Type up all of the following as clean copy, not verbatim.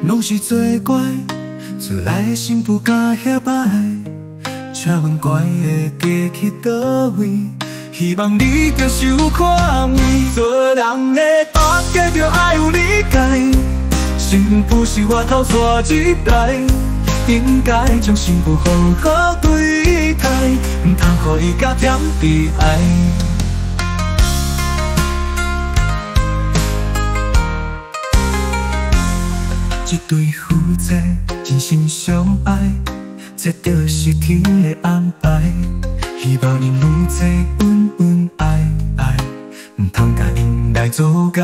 拢是作怪，厝内的心不敢遐摆。请问怪会嫁去倒位？希望你着受看慰。做人的大家着爱有理解，幸福是我头带入来，应该将幸福好好对待，唔通予伊加添悲哀。一对夫妻真心相爱，这就是天的安排。希望因女妻恩恩爱爱，唔通甲因来做解。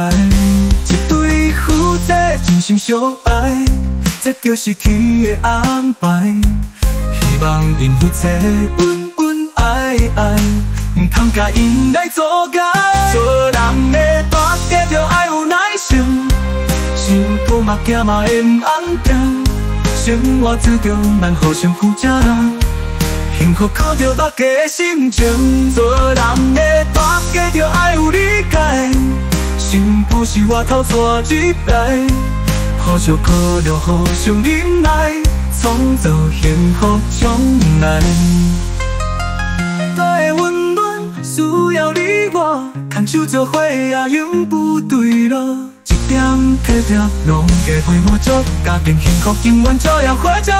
一对夫妻真心相爱，这就是天的安排。希望因夫妻恩恩爱爱，唔通甲因来做解。做人的大家着爱有耐性。幸福嘛行嘛会唔安定，生活注重咱互相负责，幸福靠着大家的心情。做人的大家着爱有理解，幸福是我头带入来，互相可乐，互相忍耐，创造幸福将来。大的温暖需要你我，牵手做伙也永不对落。一点体贴，拢加陪我做，家庭幸福永远照样活着。